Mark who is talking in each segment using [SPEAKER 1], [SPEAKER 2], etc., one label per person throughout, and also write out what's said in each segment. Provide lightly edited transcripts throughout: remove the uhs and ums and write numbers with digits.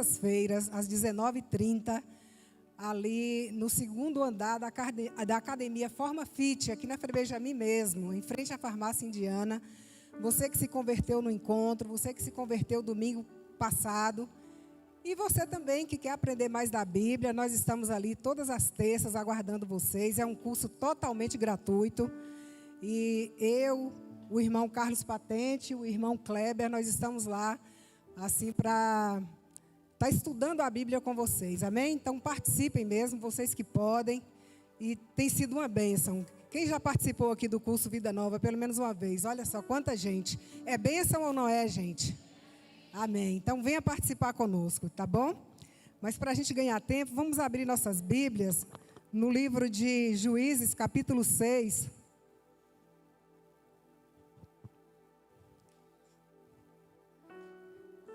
[SPEAKER 1] Feiras, às 19h30, ali no segundo andar da Academia Forma Fit, aqui na Frei Benjamin mesmo, em frente à farmácia indiana. Você que se converteu no encontro, você que se converteu domingo passado, e você também que quer aprender mais da Bíblia, nós estamos ali todas as terças aguardando vocês. É um curso totalmente gratuito. E eu, o irmão Carlos Patente, o irmão Kleber, nós estamos lá, assim, para estar estudando a Bíblia com vocês, amém? Então participem mesmo, vocês que podem, e tem sido uma bênção. Quem já participou aqui do curso Vida Nova, pelo menos uma vez, olha só quanta gente. É bênção ou não é, gente? Amém. Então venha participar conosco, tá bom? Mas para a gente ganhar tempo, vamos abrir nossas Bíblias no livro de Juízes, capítulo 6.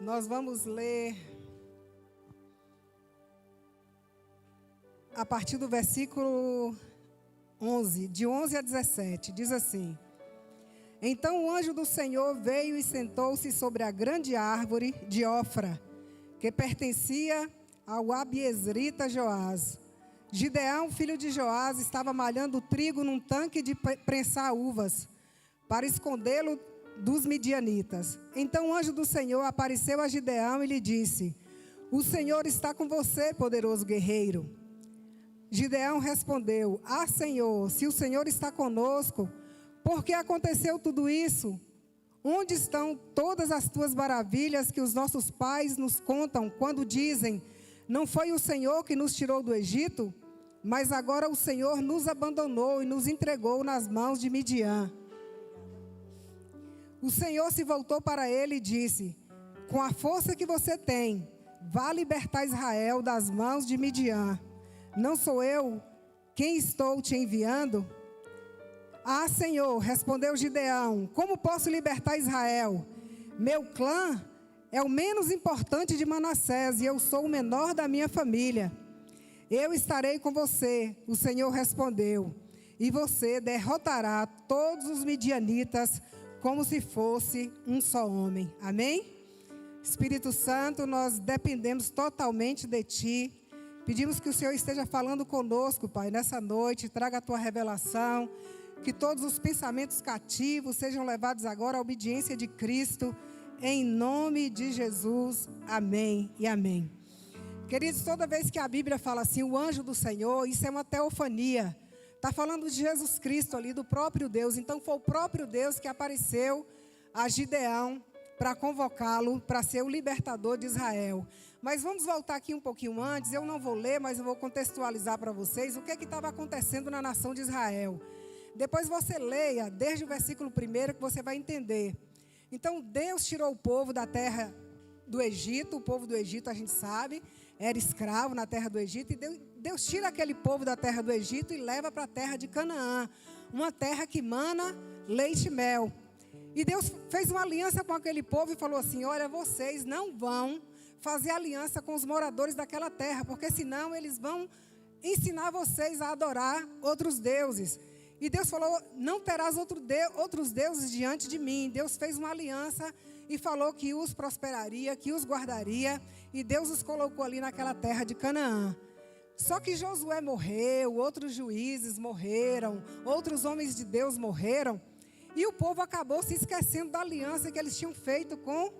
[SPEAKER 1] Nós vamos ler a partir do versículo 11, de 11 a 17, diz assim: Então o anjo do Senhor veio e sentou-se sobre a grande árvore de Ofra, que pertencia ao abiezrita Joás. Gideão, filho de Joás, estava malhando trigo num tanque de prensar uvas, para escondê-lo dos midianitas. Então o anjo do Senhor apareceu a Gideão e lhe disse: O Senhor está com você, poderoso guerreiro. Gideão respondeu: Ah, Senhor, se o Senhor está conosco, por que aconteceu tudo isso? Onde estão todas as tuas maravilhas que os nossos pais nos contam quando dizem: Não foi o Senhor que nos tirou do Egito? Mas agora o Senhor nos abandonou e nos entregou nas mãos de Midian. O Senhor se voltou para ele e disse: Com a força que você tem, vá libertar Israel das mãos de Midian. Não sou eu quem estou te enviando? Ah, Senhor, respondeu Gideão, como posso libertar Israel? Meu clã é o menos importante de Manassés e eu sou o menor da minha família. Eu estarei com você, o Senhor respondeu, e você derrotará todos os midianitas como se fosse um só homem. Amém? Espírito Santo, nós dependemos totalmente de Ti. Pedimos que o Senhor esteja falando conosco, Pai, nessa noite. Traga a Tua revelação. Que todos os pensamentos cativos sejam levados agora à obediência de Cristo. Em nome de Jesus. Amém e amém. Queridos, toda vez que a Bíblia fala assim, o anjo do Senhor, isso é uma teofania. Está falando de Jesus Cristo ali, do próprio Deus. Então foi o próprio Deus que apareceu a Gideão para convocá-lo para ser o libertador de Israel. Mas vamos voltar aqui um pouquinho antes. Eu não vou ler, mas eu vou contextualizar para vocês o que estava acontecendo na nação de Israel. Depois você leia desde o versículo 1 que você vai entender. Então Deus tirou o povo da terra do Egito. O povo do Egito, a gente sabe, era escravo na terra do Egito. E Deus tira aquele povo da terra do Egito e leva para a terra de Canaã. Uma terra que mana leite e mel. E Deus fez uma aliança com aquele povo e falou assim: olha, vocês não vão fazer aliança com os moradores daquela terra, porque senão eles vão ensinar vocês a adorar outros deuses. E Deus falou: não terás outros deuses diante de mim. Deus fez uma aliança e falou que os prosperaria, que os guardaria, e Deus os colocou ali naquela terra de Canaã. Só que Josué morreu, outros juízes morreram, outros homens de Deus morreram, e o povo acabou se esquecendo da aliança que eles tinham feito com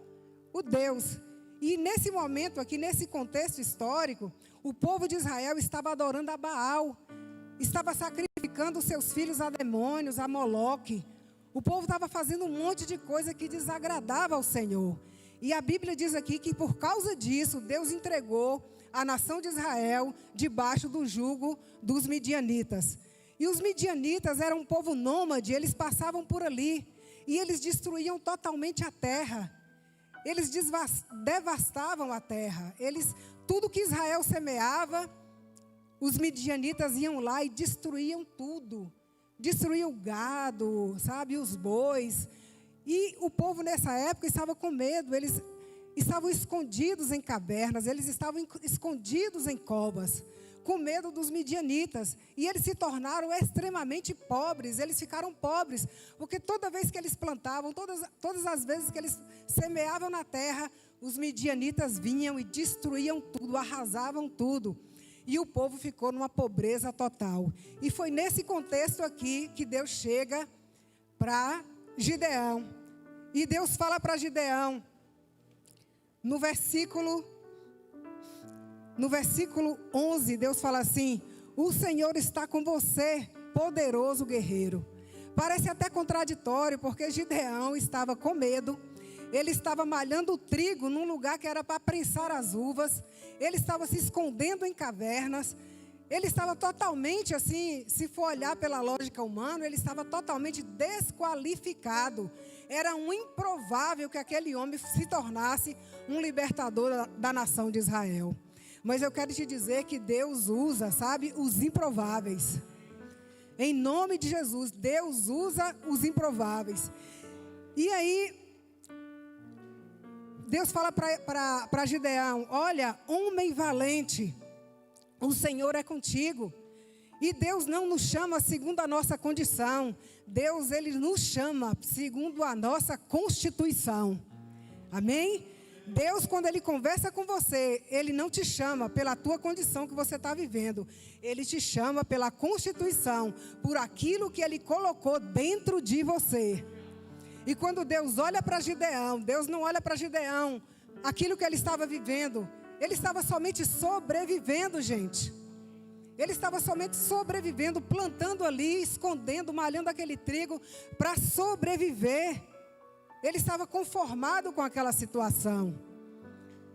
[SPEAKER 1] o Deus. E nesse momento aqui, nesse contexto histórico, o povo de Israel estava adorando a Baal, estava sacrificando seus filhos a demônios, a Moloque. O povo estava fazendo um monte de coisa que desagradava ao Senhor. E a Bíblia diz aqui que por causa disso, Deus entregou a nação de Israel debaixo do jugo dos midianitas. E os midianitas eram um povo nômade, eles passavam por ali e eles destruíam totalmente a terra. Eles devastavam a terra. Tudo que Israel semeava, os midianitas iam lá e destruíam tudo. Destruíam o gado, sabe, os bois. E o povo nessa época estava com medo. Eles estavam escondidos em cavernas, eles estavam escondidos em covas, com medo dos midianitas. E eles se tornaram extremamente pobres. Eles ficaram pobres, porque toda vez que eles plantavam, todas as vezes que eles semeavam na terra, os midianitas vinham e destruíam tudo, arrasavam tudo. E o povo ficou numa pobreza total. E foi nesse contexto aqui que Deus chega para Gideão. E Deus fala para Gideão, no versículo 11, Deus fala assim: o Senhor está com você, poderoso guerreiro. Parece até contraditório, porque Gideão estava com medo. Ele estava malhando o trigo num lugar que era para prensar as uvas. Ele estava se escondendo em cavernas. Ele estava totalmente assim, se for olhar pela lógica humana, ele estava totalmente desqualificado. Era um improvável que aquele homem se tornasse um libertador da nação de Israel. Mas eu quero te dizer que Deus usa, sabe, os improváveis. Em nome de Jesus, Deus usa os improváveis. E aí, Deus fala para Gideão: olha, homem valente, o Senhor é contigo. E Deus não nos chama segundo a nossa condição. Deus, Ele nos chama segundo a nossa constituição. Amém? Deus, quando Ele conversa com você, Ele não te chama pela tua condição que você está vivendo. Ele te chama pela constituição, por aquilo que Ele colocou dentro de você. E quando Deus olha para Gideão, Deus não olha para Gideão aquilo que ele estava vivendo. Ele estava somente sobrevivendo, gente. Ele estava somente sobrevivendo, plantando ali, escondendo, malhando aquele trigo para sobreviver. Ele estava conformado com aquela situação.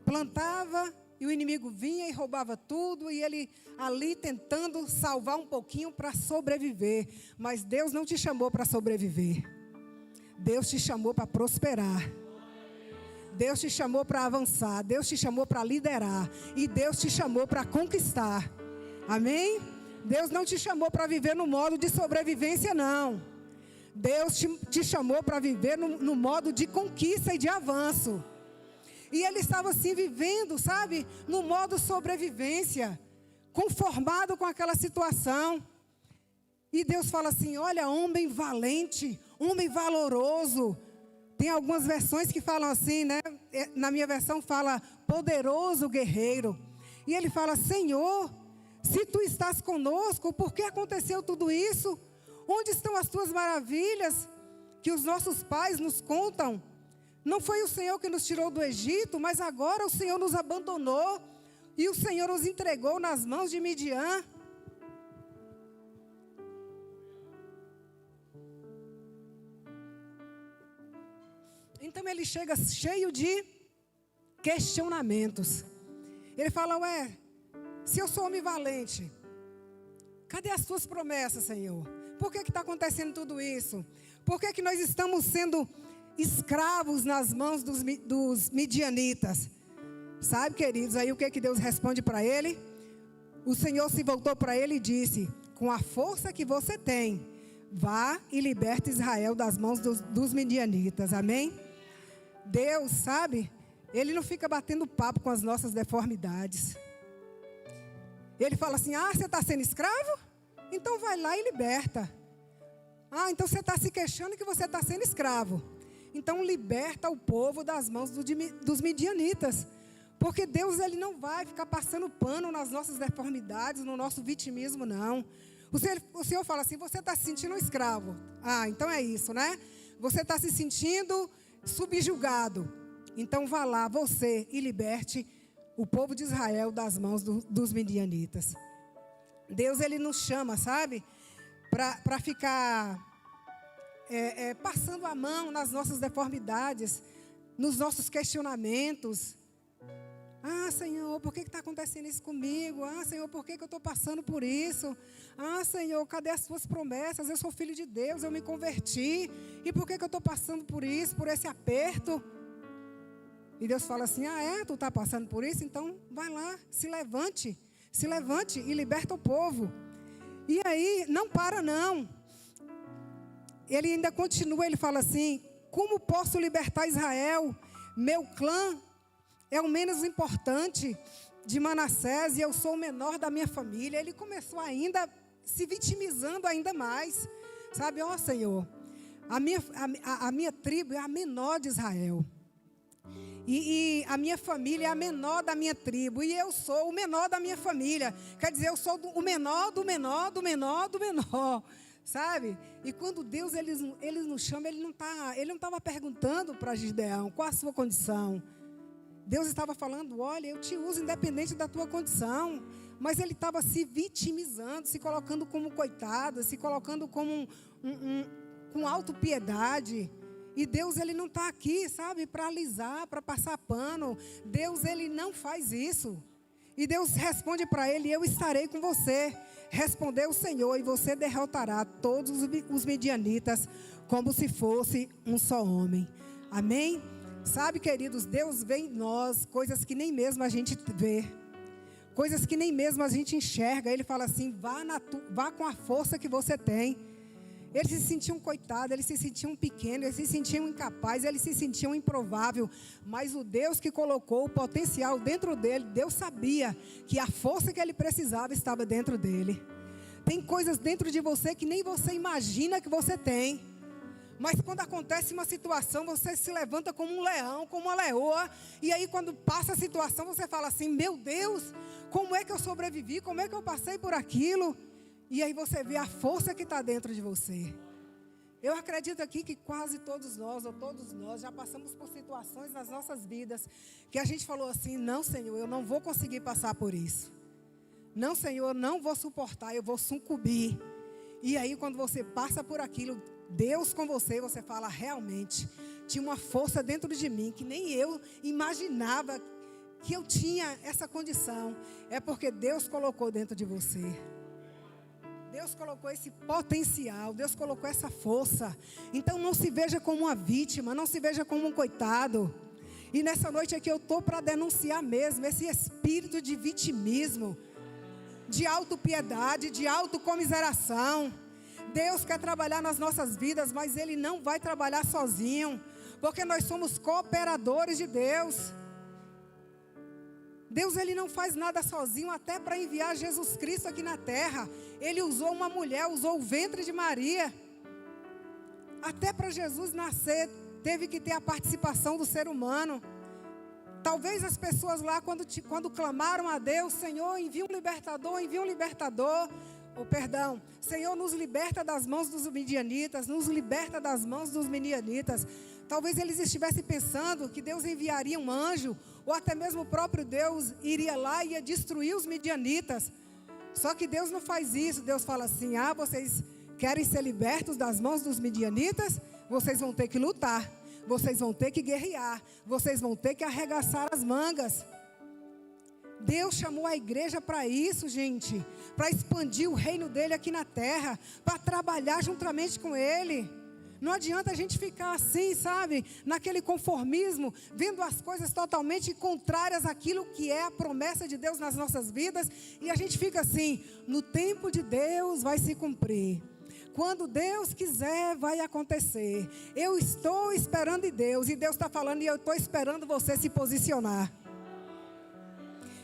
[SPEAKER 1] Plantava e o inimigo vinha e roubava tudo, e ele ali tentando salvar um pouquinho para sobreviver. Mas Deus não te chamou para sobreviver. Deus te chamou para prosperar. Deus te chamou para avançar. Deus te chamou para liderar. E Deus te chamou para conquistar. Amém? Deus não te chamou para viver no modo de sobrevivência, não. Deus te chamou para viver no modo de conquista e de avanço. E ele estava assim vivendo, sabe? No modo sobrevivência. Conformado com aquela situação. E Deus fala assim: olha, homem valente, homem valoroso. Tem algumas versões que falam assim, né? Na minha versão fala poderoso guerreiro. E ele fala: Senhor, se tu estás conosco, por que aconteceu tudo isso? Onde estão as tuas maravilhas que os nossos pais nos contam? Não foi o Senhor que nos tirou do Egito, mas agora o Senhor nos abandonou e o Senhor nos entregou nas mãos de Midian. Então ele chega cheio de questionamentos. Ele fala: ué, se eu sou homem valente, cadê as tuas promessas, Senhor? Por que está acontecendo tudo isso? Por que nós estamos sendo escravos nas mãos dos midianitas? Sabe, queridos, aí o que Deus responde para ele? O Senhor se voltou para ele e disse: com a força que você tem, vá e liberte Israel das mãos dos midianitas. Amém? Deus, sabe, Ele não fica batendo papo com as nossas deformidades. Ele fala assim: ah, você está sendo escravo? Então vai lá e liberta. Ah, então você está se queixando que você está sendo escravo. Então liberta o povo das mãos dos midianitas. Porque Deus, Ele não vai ficar passando pano nas nossas deformidades, no nosso vitimismo, não. O Senhor fala assim: você está se sentindo um escravo. Ah, então é isso, né? Você está se sentindo subjugado. Então vá lá, você, e liberte o povo de Israel das mãos dos midianitas. Deus, Ele nos chama, sabe? Para ficar passando a mão nas nossas deformidades, nos nossos questionamentos. Ah, Senhor, por que está acontecendo isso comigo? Ah, Senhor, por que eu estou passando por isso? Ah, Senhor, cadê as tuas promessas? Eu sou filho de Deus, eu me converti. E por que eu estou passando por isso, por esse aperto? E Deus fala assim: ah, é? Tu está passando por isso? Então vai lá, se levante e liberta o povo. E aí, não para não. Ele ainda continua, ele fala assim: como posso libertar Israel? Meu clã é o menos importante de Manassés e eu sou o menor da minha família. Ele começou ainda se vitimizando ainda mais. Sabe, ó Senhor, a minha tribo é a menor de Israel. E a minha família é a menor da minha tribo. E eu sou o menor da minha família. Quer dizer, eu sou o menor do menor do menor do menor. Sabe? E quando Deus ele nos chama, ele não estava perguntando para Gideão qual a sua condição. Deus estava falando, olha, eu te uso independente da tua condição. Mas ele estava se vitimizando, se colocando como coitado, se colocando como com autopiedade. E Deus, ele não está aqui, sabe, para alisar, para passar pano. Deus, ele não faz isso. E Deus responde para ele, eu estarei com você. Respondeu o Senhor, e você derrotará todos os midianitas, como se fosse um só homem. Amém? Sabe, queridos, Deus vê em nós coisas que nem mesmo a gente vê. Coisas que nem mesmo a gente enxerga. Ele fala assim, vá com a força que você tem. Eles se sentiam coitados, eles se sentiam pequenos, eles se sentiam incapazes, eles se sentiam improvável. Mas o Deus que colocou o potencial dentro dele, Deus sabia que a força que ele precisava estava dentro dele. Tem coisas dentro de você que nem você imagina que você tem. Mas quando acontece uma situação, você se levanta como um leão, como uma leoa. E aí quando passa a situação, você fala assim, meu Deus, como é que eu sobrevivi? Como é que eu passei por aquilo? E aí você vê a força que está dentro de você. Eu acredito aqui que quase todos nós, ou todos nós, já passamos por situações nas nossas vidas que a gente falou assim, não, Senhor, eu não vou conseguir passar por isso. Não, Senhor, eu não vou suportar, eu vou sucumbir. E aí quando você passa por aquilo, Deus com você, você fala, realmente, tinha uma força dentro de mim que nem eu imaginava que eu tinha essa condição. É porque Deus colocou dentro de você. Deus colocou esse potencial, Deus colocou essa força. Então não se veja como uma vítima, não se veja como um coitado. E nessa noite aqui eu estou para denunciar mesmo esse espírito de vitimismo, de autopiedade, de autocomiseração. Deus quer trabalhar nas nossas vidas, mas Ele não vai trabalhar sozinho, porque nós somos cooperadores de Deus. Deus, ele não faz nada sozinho, até para enviar Jesus Cristo aqui na terra. Ele usou uma mulher, usou o ventre de Maria. Até para Jesus nascer, teve que ter a participação do ser humano. Talvez as pessoas lá, quando clamaram a Deus, Senhor, envia um libertador, envia um libertador. Senhor, nos liberta das mãos dos midianitas, nos liberta das mãos dos midianitas. Talvez eles estivessem pensando que Deus enviaria um anjo, ou até mesmo o próprio Deus iria lá e ia destruir os midianitas. Só que Deus não faz isso. Deus fala assim, vocês querem ser libertos das mãos dos midianitas? Vocês vão ter que lutar, vocês vão ter que guerrear, vocês vão ter que arregaçar as mangas. Deus chamou a igreja para isso, gente, para expandir o reino dele aqui na terra, para trabalhar juntamente com ele. Não adianta a gente ficar assim, sabe, naquele conformismo, vendo as coisas totalmente contrárias àquilo que é a promessa de Deus nas nossas vidas, e a gente fica assim, no tempo de Deus vai se cumprir. Quando Deus quiser, vai acontecer. Eu estou esperando em Deus, e Deus está falando, e eu estou esperando você se posicionar.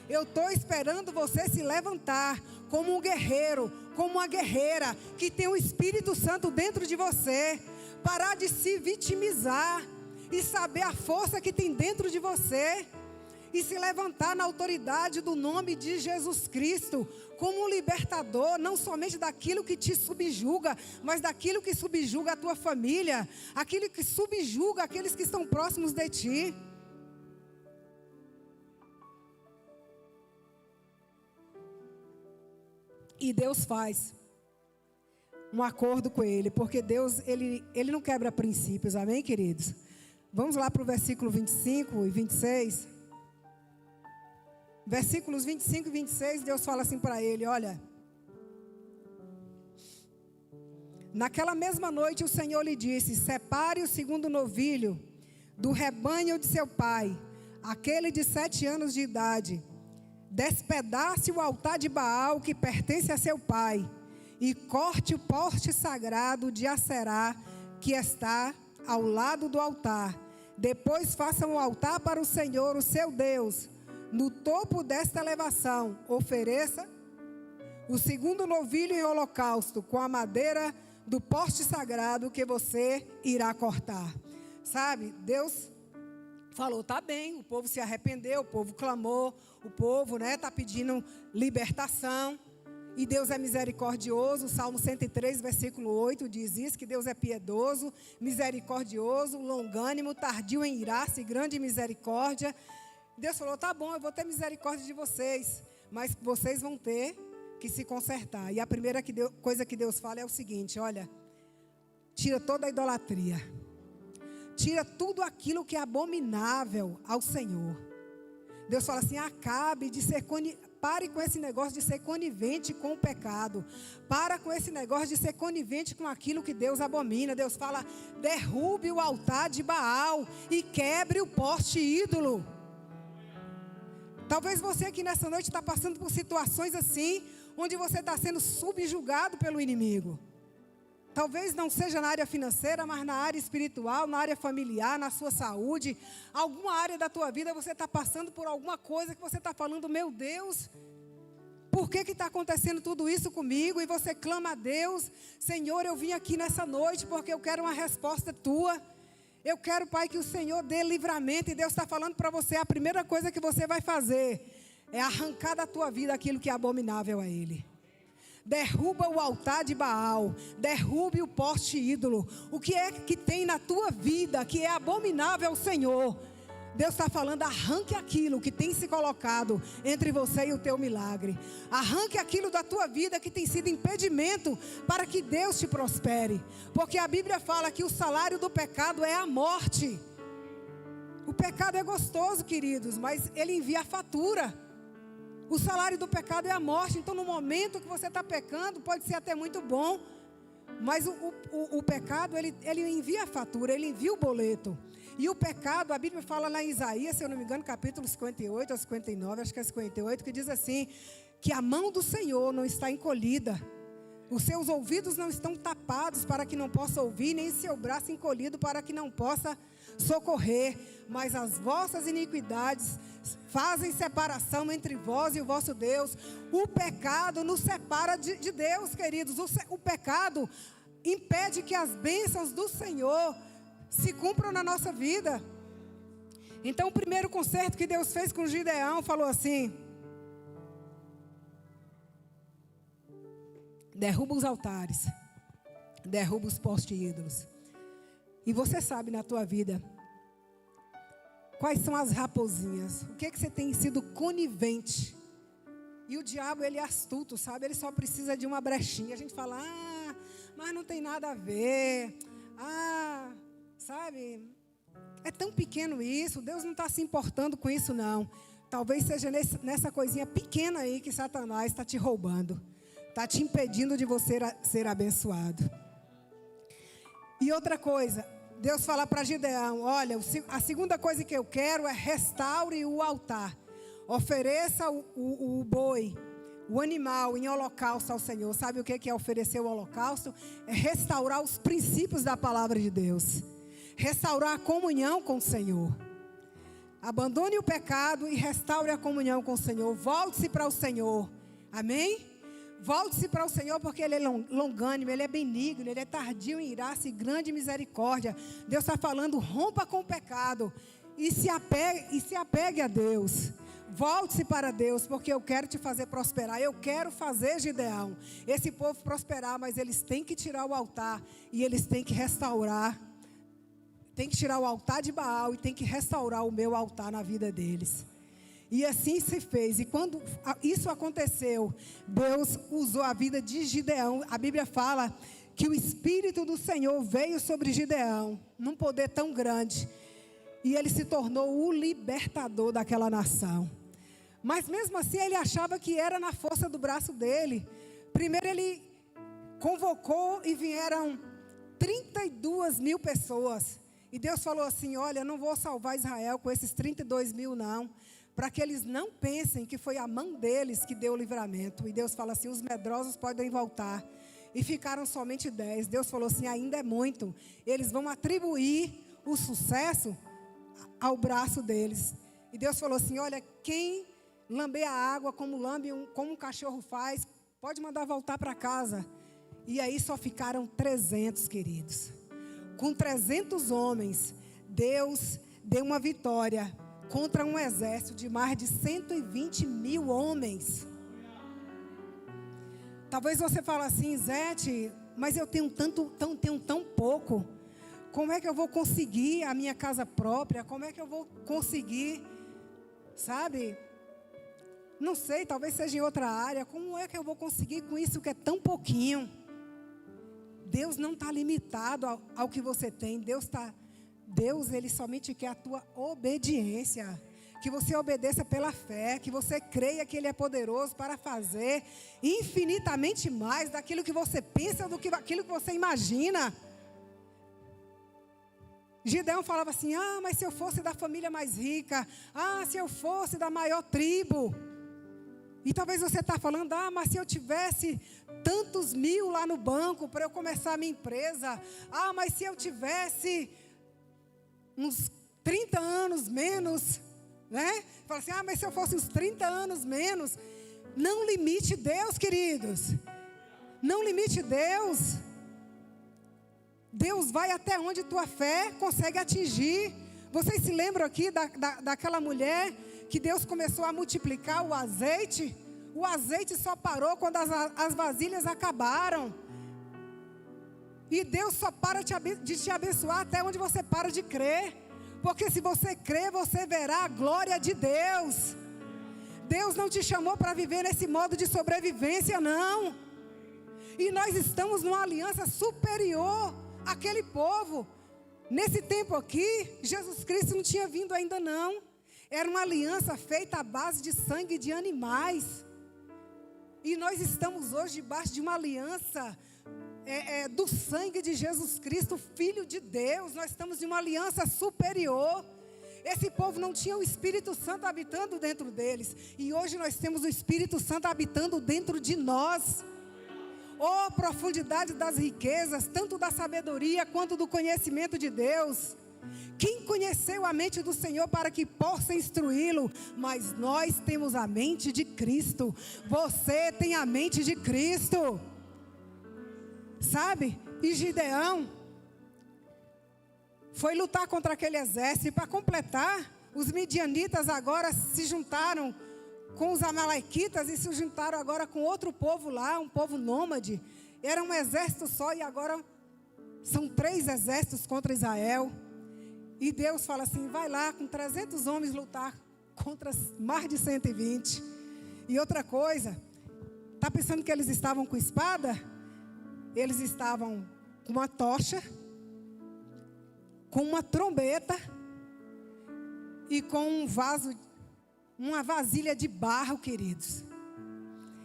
[SPEAKER 1] Eu estou esperando você se levantar como um guerreiro, como uma guerreira, que tem o Espírito Santo dentro de você. Parar de se vitimizar e saber a força que tem dentro de você. E se levantar na autoridade do nome de Jesus Cristo, como um libertador, não somente daquilo que te subjuga, mas daquilo que subjuga a tua família, aquilo que subjuga aqueles que estão próximos de ti. E Deus faz um acordo com ele, porque Deus, ele não quebra princípios, amém, queridos? Vamos lá para o versículo 25 e 26. Versículos 25 e 26, Deus fala assim para ele, olha. Naquela mesma noite o Senhor lhe disse, separe o segundo novilho do rebanho de seu pai, aquele de 7 anos de idade. Despedace o altar de Baal que pertence a seu pai, e corte o poste sagrado de Acerá que está ao lado do altar. Depois faça um altar para o Senhor, o seu Deus. No topo desta elevação, ofereça o segundo novilho em holocausto com a madeira do poste sagrado que você irá cortar. Sabe, Deus falou, tá bem, o povo se arrependeu, o povo clamou, o povo está pedindo libertação. E Deus é misericordioso. O Salmo 103, versículo 8 diz isso, que Deus é piedoso, misericordioso, longânimo, tardio em irar-se, grande misericórdia. Deus falou, tá bom, eu vou ter misericórdia de vocês, mas vocês vão ter que se consertar. E a primeira coisa que Deus fala é o seguinte, olha, tira toda a idolatria. Tira tudo aquilo que é abominável ao Senhor. Deus fala assim, pare com esse negócio de ser conivente com o pecado. Para com esse negócio de ser conivente com aquilo que Deus abomina. Deus fala, derrube o altar de Baal e quebre o poste ídolo. Talvez você aqui nessa noite está passando por situações assim, onde você está sendo subjugado pelo inimigo. Talvez não seja na área financeira, mas na área espiritual, na área familiar, na sua saúde. Alguma área da tua vida você está passando por alguma coisa que você está falando, meu Deus, por que está acontecendo tudo isso comigo? E você clama a Deus, Senhor, eu vim aqui nessa noite porque eu quero uma resposta tua. Eu quero, Pai, que o Senhor dê livramento. E Deus está falando para você, a primeira coisa que você vai fazer é arrancar da tua vida aquilo que é abominável a Ele. Derruba o altar de Baal, derrube o poste ídolo. O que é que tem na tua vida que é abominável ao Senhor? Deus está falando, arranque aquilo que tem se colocado entre você e o teu milagre. Arranque aquilo da tua vida que tem sido impedimento para que Deus te prospere. Porque a Bíblia fala que o salário do pecado é a morte. O pecado é gostoso, queridos, mas ele envia a fatura. O salário do pecado é a morte. Então no momento que você está pecando, pode ser até muito bom, mas o pecado, ele envia a fatura, ele envia o boleto. E o pecado, a Bíblia fala lá em Isaías, se eu não me engano, capítulo 58 ou 59, acho que é 58, que diz assim, que a mão do Senhor não está encolhida, os seus ouvidos não estão tapados para que não possa ouvir, nem seu braço encolhido para que não possa socorrer, mas as vossas iniquidades fazem separação entre vós e o vosso Deus. O pecado nos separa de Deus, queridos. O pecado impede que as bênçãos do Senhor se cumpram na nossa vida. Então o primeiro concerto que Deus fez com Gideão, falou assim, derruba os altares, derruba os postes ídolos. E você sabe na tua vida quais são as raposinhas, o que é que você tem sido conivente. E o diabo, ele é astuto, sabe? Ele só precisa de uma brechinha. A gente fala, mas não tem nada a ver. Sabe? É tão pequeno isso, Deus não está se importando com isso não. Talvez seja nessa coisinha pequena aí que Satanás está te roubando. Está te impedindo de você ser abençoado. E outra coisa, Deus fala para Gideão, olha, a segunda coisa que eu quero é restaure o altar. Ofereça o boi, o animal em holocausto ao Senhor. Sabe o que é oferecer o holocausto? É restaurar os princípios da palavra de Deus. Restaurar a comunhão com o Senhor. Abandone o pecado e restaure a comunhão com o Senhor. Volte-se para o Senhor. Amém? Volte-se para o Senhor porque Ele é longânimo, Ele é benigno, Ele é tardio em irar-se, grande misericórdia. Deus está falando, rompa com o pecado e se apegue a Deus. Volte-se para Deus, porque eu quero te fazer prosperar. Eu quero fazer, Gideão, esse povo prosperar, mas eles têm que tirar o altar e eles têm que restaurar. Tem que tirar o altar de Baal e tem que restaurar o meu altar na vida deles. E assim se fez. E quando isso aconteceu, Deus usou a vida de Gideão. A Bíblia fala que o Espírito do Senhor veio sobre Gideão, num poder tão grande. E ele se tornou o libertador daquela nação. Mas mesmo assim ele achava que era na força do braço dele. Primeiro ele convocou e vieram 32 mil pessoas. E Deus falou assim, olha, eu não vou salvar Israel com esses 32 mil não. Para que eles não pensem que foi a mão deles que deu o livramento. E Deus fala assim, os medrosos podem voltar. E ficaram somente 10. Deus falou assim, ainda é muito. Eles vão atribuir o sucesso ao braço deles. E Deus falou assim, olha, quem lamber a água como um cachorro faz, pode mandar voltar para casa. E aí só ficaram 300, queridos. Com 300 homens, Deus deu uma vitória contra um exército de mais de 120 mil homens. Talvez você fale assim, Zete, mas eu tenho tão pouco. Como é que eu vou conseguir a minha casa própria? Como é que eu vou conseguir, sabe? Não sei, talvez seja em outra área. Como é que eu vou conseguir com isso que é tão pouquinho? Deus não está limitado ao que você tem. Deus, Ele somente quer a tua obediência. Que você obedeça pela fé. Que você creia que Ele é poderoso para fazer infinitamente mais daquilo que você pensa, do que aquilo que você imagina. Gideão falava assim, mas se eu fosse da família mais rica, se eu fosse da maior tribo. E talvez você está falando, mas se eu tivesse tantos mil lá no banco para eu começar a minha empresa. Mas se eu tivesse uns 30 anos menos, né? Fala assim, mas se eu fosse uns 30 anos menos. Não limite Deus, queridos. Não limite Deus. Deus vai até onde tua fé consegue atingir. Vocês se lembram aqui daquela mulher que Deus começou a multiplicar o azeite? O azeite só parou quando as vasilhas acabaram. E Deus só para de te abençoar até onde você para de crer. Porque se você crer, você verá a glória de Deus. Deus não te chamou para viver nesse modo de sobrevivência, não. E nós estamos numa aliança superior àquele povo. Nesse tempo aqui, Jesus Cristo não tinha vindo ainda não. Era uma aliança feita à base de sangue de animais. E nós estamos hoje debaixo de uma aliança do sangue de Jesus Cristo, Filho de Deus. Nós estamos em uma aliança superior. Esse povo não tinha o Espírito Santo habitando dentro deles. E hoje nós temos o Espírito Santo habitando dentro de nós. Oh, profundidade das riquezas, tanto da sabedoria quanto do conhecimento de Deus. Quem conheceu a mente do Senhor para que possa instruí-lo? Mas nós temos a mente de Cristo. Você tem a mente de Cristo. Sabe? E Gideão foi lutar contra aquele exército. E para completar, os midianitas agora se juntaram com os amalequitas e se juntaram agora com outro povo lá, um povo nômade. Era um exército só e agora são 3 exércitos contra Israel. E Deus fala assim, vai lá com 300 homens lutar contra mais de 120. E outra coisa, está pensando que eles estavam com espada? Eles estavam com uma tocha, com uma trombeta e com um vaso, uma vasilha de barro, queridos.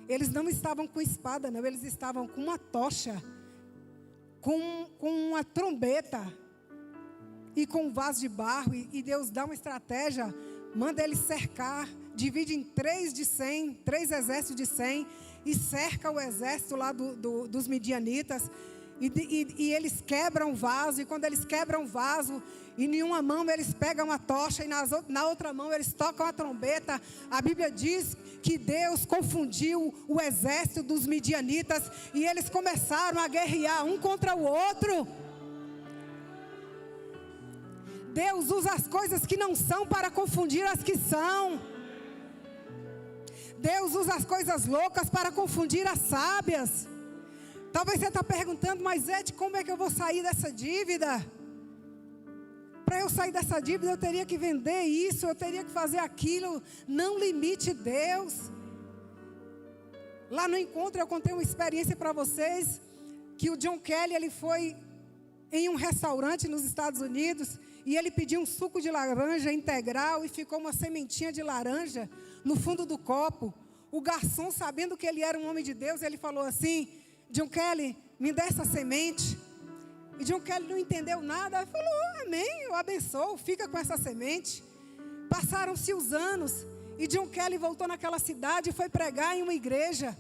[SPEAKER 1] Eles não estavam com espada, não. Eles estavam com uma tocha, com uma trombeta e com um vaso de barro. E Deus dá uma estratégia, manda eles cercar, divide em 3 de 100, 3 exércitos de 100, e cerca o exército lá dos midianitas. E eles quebram o vaso, e quando eles quebram o vaso, em uma mão eles pegam a tocha, e na outra mão eles tocam a trombeta. A Bíblia diz que Deus confundiu o exército dos midianitas, e eles começaram a guerrear um contra o outro. Deus usa as coisas que não são para confundir as que são. Deus usa as coisas loucas para confundir as sábias. Talvez você está perguntando, mas Ed, como é que eu vou sair dessa dívida? Para eu sair dessa dívida eu teria que vender isso, eu teria que fazer aquilo. Não limite Deus. Lá no encontro eu contei uma experiência para vocês, que o John Kelly, ele foi em um restaurante nos Estados Unidos, e ele pediu um suco de laranja integral, e ficou uma sementinha de laranja no fundo do copo. O garçom, sabendo que ele era um homem de Deus, ele falou assim, John Kelly, me dê essa semente. E John Kelly não entendeu nada. Ele falou, amém, eu abençoo, fica com essa semente. Passaram-se os anos. E John Kelly voltou naquela cidade e foi pregar em uma igreja.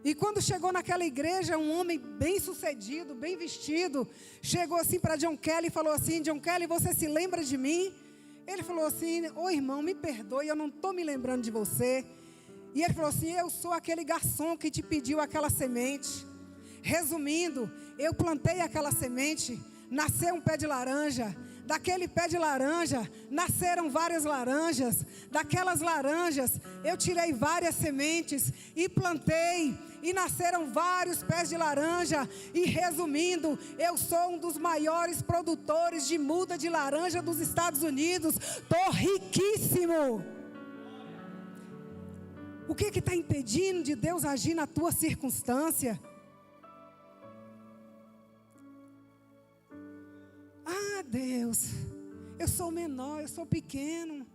[SPEAKER 1] E quando chegou naquela igreja, um homem bem sucedido, bem vestido, chegou assim para John Kelly e falou assim, John Kelly, você se lembra de mim? Ele falou assim, ô irmão, me perdoe, eu não estou me lembrando de você. E ele falou assim, eu sou aquele garçom que te pediu aquela semente. Resumindo, eu plantei aquela semente, nasceu um pé de laranja, daquele pé de laranja, nasceram várias laranjas. Daquelas laranjas, eu tirei várias sementes e plantei, e nasceram vários pés de laranja. E resumindo, eu sou um dos maiores produtores de muda de laranja dos Estados Unidos. Estou riquíssimo. O que está impedindo de Deus agir na tua circunstância? Ah, Deus, eu sou menor, eu sou pequeno.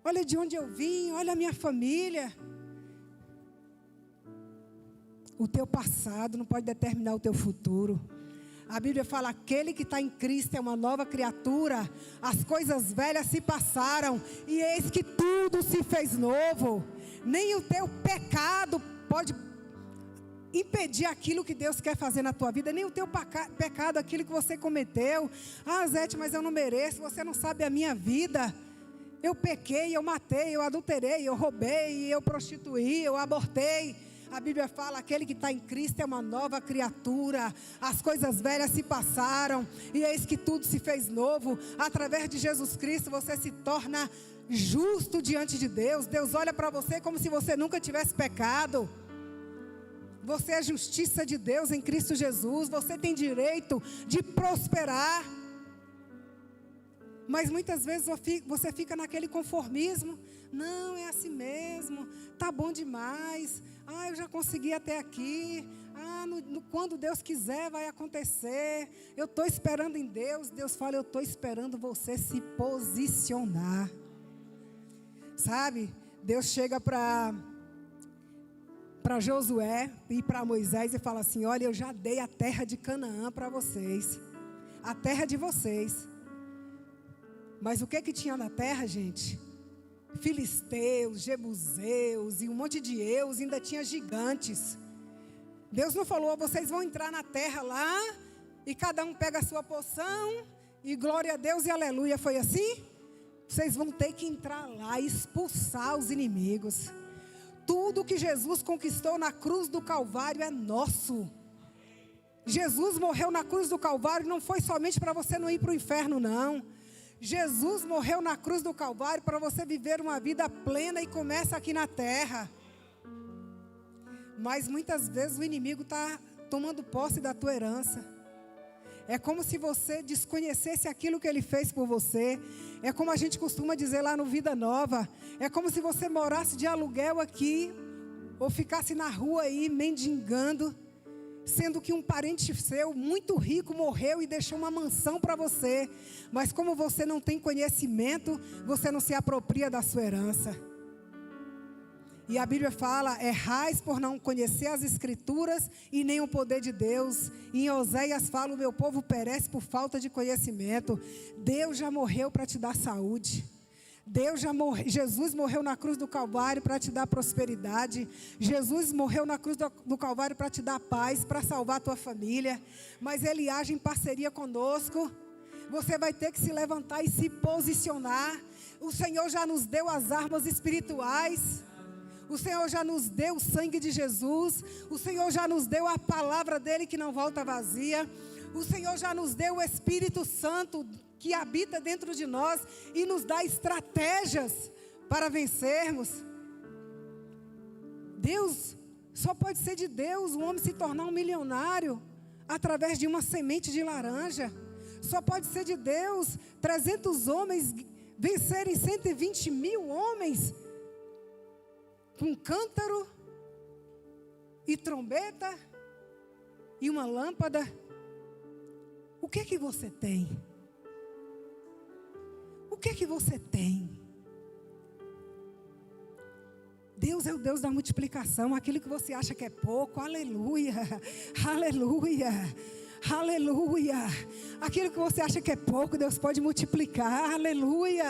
[SPEAKER 1] Olha de onde eu vim, olha a minha família. O teu passado não pode determinar o teu futuro. A Bíblia fala: aquele que está em Cristo é uma nova criatura. As coisas velhas se passaram e eis que tudo se fez novo. Nem o teu pecado pode impedir aquilo que Deus quer fazer na tua vida. Nem o teu pecado, aquilo que você cometeu. Ah, Zete, mas eu não mereço. Você não sabe a minha vida. Eu pequei, eu matei, eu adulterei, eu roubei, eu prostituí, eu abortei. A Bíblia fala: aquele que está em Cristo é uma nova criatura. As coisas velhas se passaram e eis que tudo se fez novo. Através de Jesus Cristo você se torna justo diante de Deus. Deus olha para você como se você nunca tivesse pecado. Você é justiça de Deus em Cristo Jesus. Você tem direito de prosperar. Mas muitas vezes você fica naquele conformismo. Não, é assim mesmo. Tá bom demais. Ah, eu já consegui até aqui. Ah, quando Deus quiser vai acontecer. Eu estou esperando em Deus. Deus fala: eu estou esperando você se posicionar. Sabe? Deus chega para Josué e para Moisés e fala assim: olha, eu já dei a terra de Canaã para vocês. A terra de vocês. Mas o que tinha na terra, gente? Filisteus, jebuseus e um monte de eus, ainda tinha gigantes. Deus não falou: vocês vão entrar na terra lá e cada um pega a sua porção e glória a Deus e aleluia. Foi assim? Vocês vão ter que entrar lá e expulsar os inimigos. Tudo que Jesus conquistou na cruz do Calvário é nosso. Jesus morreu na cruz do Calvário, não foi somente para você não ir para o inferno, não. Jesus morreu na cruz do Calvário para você viver uma vida plena e começa aqui na terra. Mas muitas vezes o inimigo está tomando posse da tua herança. É como se você desconhecesse aquilo que Ele fez por você. É como a gente costuma dizer lá no Vida Nova. É como se você morasse de aluguel aqui, ou ficasse na rua aí mendigando, sendo que um parente seu muito rico morreu e deixou uma mansão para você. Mas como você não tem conhecimento, você não se apropria da sua herança. E a Bíblia fala: errais por não conhecer as Escrituras e nem o poder de Deus. E em Oséias fala: o meu povo perece por falta de conhecimento. Deus já morreu para te dar saúde. Jesus morreu na cruz do Calvário para te dar prosperidade. Jesus morreu na cruz do Calvário para te dar paz, para salvar a tua família. Mas Ele age em parceria conosco. Você vai ter que se levantar e se posicionar. O Senhor já nos deu as armas espirituais. O Senhor já nos deu o sangue de Jesus. O Senhor já nos deu a palavra dEle que não volta vazia. O Senhor já nos deu o Espírito Santo que habita dentro de nós e nos dá estratégias para vencermos. Deus, só pode ser de Deus um homem se tornar um milionário através de uma semente de laranja. Só pode ser de Deus 300 homens vencerem 120 mil homens com cântaro e trombeta e uma lâmpada. O que você tem? O que você tem? Deus é o Deus da multiplicação. Aquilo que você acha que é pouco, aleluia, aleluia, aleluia. Aquilo que você acha que é pouco, Deus pode multiplicar, aleluia.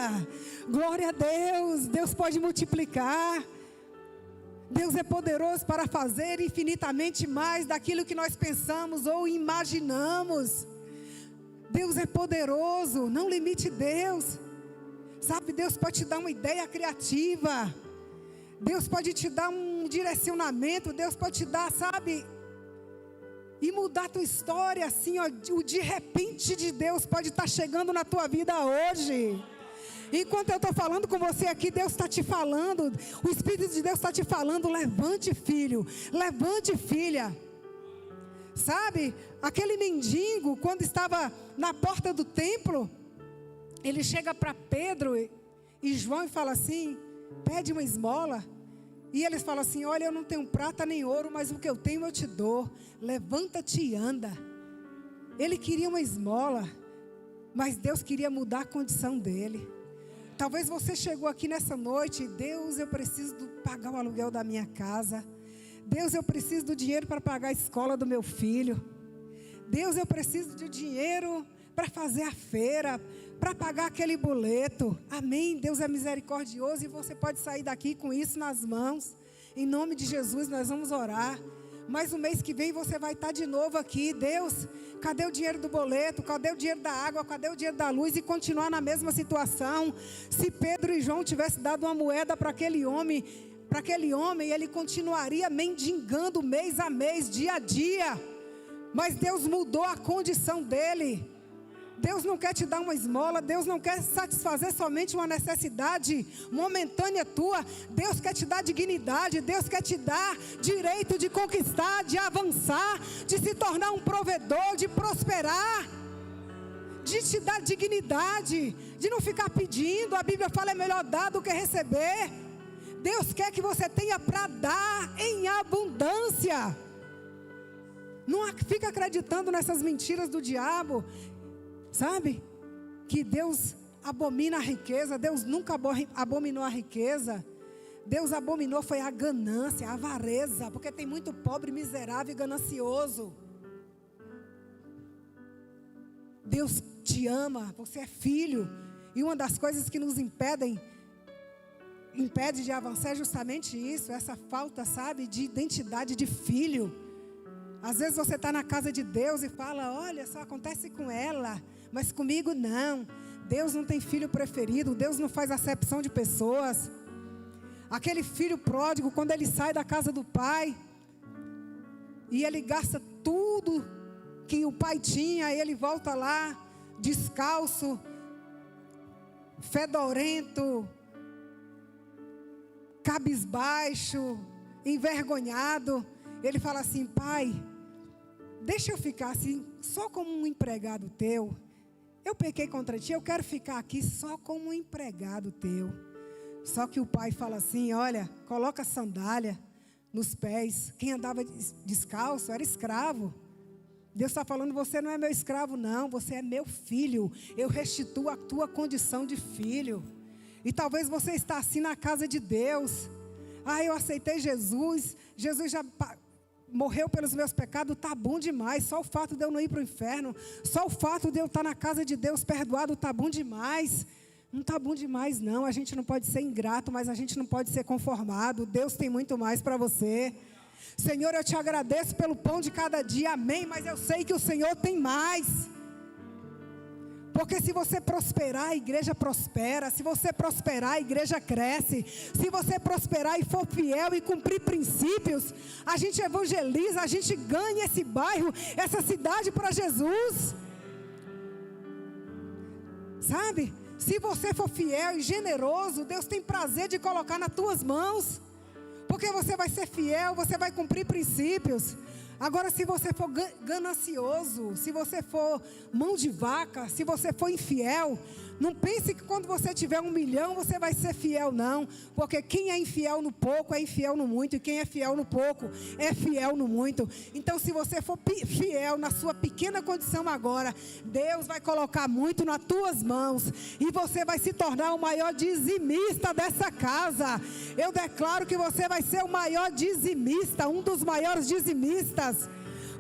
[SPEAKER 1] Glória a Deus, Deus pode multiplicar. Deus é poderoso para fazer infinitamente mais daquilo que nós pensamos ou imaginamos. Deus é poderoso, não limite Deus. Sabe, Deus pode te dar uma ideia criativa. Deus pode te dar um direcionamento. Deus pode te dar, sabe, e mudar a tua história, assim, ó, o de repente de Deus pode estar chegando na tua vida hoje. Enquanto eu estou falando com você aqui, Deus está te falando, o Espírito de Deus está te falando, levante filho, levante filha. Sabe, aquele mendigo, quando estava na porta do templo, ele chega para Pedro e João e fala assim, pede uma esmola. E eles falam assim, olha, eu não tenho prata nem ouro, mas o que eu tenho eu te dou. Levanta-te e anda. Ele queria uma esmola, mas Deus queria mudar a condição dele. Talvez você chegou aqui nessa noite, Deus, eu preciso pagar o aluguel da minha casa. Deus, eu preciso do dinheiro para pagar a escola do meu filho. Deus, eu preciso de dinheiro para fazer a feira, para pagar aquele boleto. Amém? Deus é misericordioso e você pode sair daqui com isso nas mãos. Em nome de Jesus nós vamos orar. Mas o mês que vem você vai estar de novo aqui. Deus, cadê o dinheiro do boleto? Cadê o dinheiro da água? Cadê o dinheiro da luz? E continuar na mesma situação. Se Pedro e João tivessem dado uma moeda para aquele homem, ele continuaria mendigando mês a mês, dia a dia. Mas Deus mudou a condição dele. Deus não quer te dar uma esmola, Deus não quer satisfazer somente uma necessidade momentânea tua. Deus quer te dar dignidade, Deus quer te dar direito de conquistar, de avançar, de se tornar um provedor, de prosperar, de te dar dignidade, de não ficar pedindo. A Bíblia fala, é melhor dar do que receber. Deus quer que você tenha para dar em abundância. Não fica acreditando nessas mentiras do diabo. Sabe, que Deus abomina a riqueza. Deus nunca abominou a riqueza. Deus abominou foi a ganância, a avareza. Porque tem muito pobre, miserável e ganancioso. Deus te ama, você é filho. E uma das coisas que nos impede de avançar é justamente isso. Essa falta, sabe, de identidade de filho. Às vezes você está na casa de Deus e fala, olha, só acontece com ela, mas comigo não. Deus não tem filho preferido, Deus não faz acepção de pessoas. Aquele filho pródigo, quando ele sai da casa do pai, e ele gasta tudo que o pai tinha, ele volta lá, descalço, fedorento, cabisbaixo, envergonhado. Ele fala assim, pai, deixa eu ficar assim, só como um empregado teu. Eu pequei contra ti, eu quero ficar aqui só como um empregado teu. Só que o pai fala assim, olha, coloca sandália nos pés. Quem andava descalço era escravo. Deus está falando, você não é meu escravo não, você é meu filho. Eu restituo a tua condição de filho. E talvez você está assim na casa de Deus. Ah, eu aceitei Jesus, Jesus já morreu pelos meus pecados, está bom demais. Só o fato de eu não ir para o inferno, só o fato de eu estar na casa de Deus perdoado, está bom demais. Não está bom demais não, a gente não pode ser ingrato, mas a gente não pode ser conformado. Deus tem muito mais para você. Senhor, eu te agradeço pelo pão de cada dia, amém, mas eu sei que o Senhor tem mais. Porque se você prosperar, a igreja prospera. Se você prosperar, a igreja cresce. Se você prosperar e for fiel e cumprir princípios, a gente evangeliza, a gente ganha esse bairro, essa cidade para Jesus. Sabe? Se você for fiel e generoso, Deus tem prazer de colocar nas tuas mãos. Porque você vai ser fiel, você vai cumprir princípios. Agora, se você for ganancioso, se você for mão de vaca, se você for infiel, não pense que quando você tiver 1 milhão, você vai ser fiel, não. Porque quem é infiel no pouco, é infiel no muito. E quem é fiel no pouco, é fiel no muito. Então, se você for fiel na sua pequena condição agora, Deus vai colocar muito nas tuas mãos. E você vai se tornar o maior dizimista dessa casa. Eu declaro que você vai ser o maior dizimista, um dos maiores dizimistas.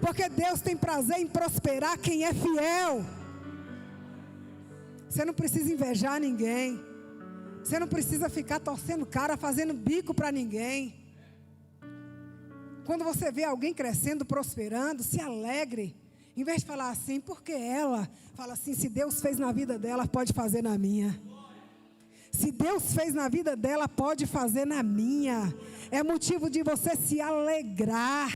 [SPEAKER 1] Porque Deus tem prazer em prosperar quem é fiel. Você não precisa invejar ninguém. Você não precisa ficar torcendo cara, fazendo bico para ninguém. Quando você vê alguém crescendo, prosperando, se alegre. Em vez de falar assim, porque ela? Fala assim, se Deus fez na vida dela, pode fazer na minha. Se Deus fez na vida dela, pode fazer na minha. É motivo de você se alegrar.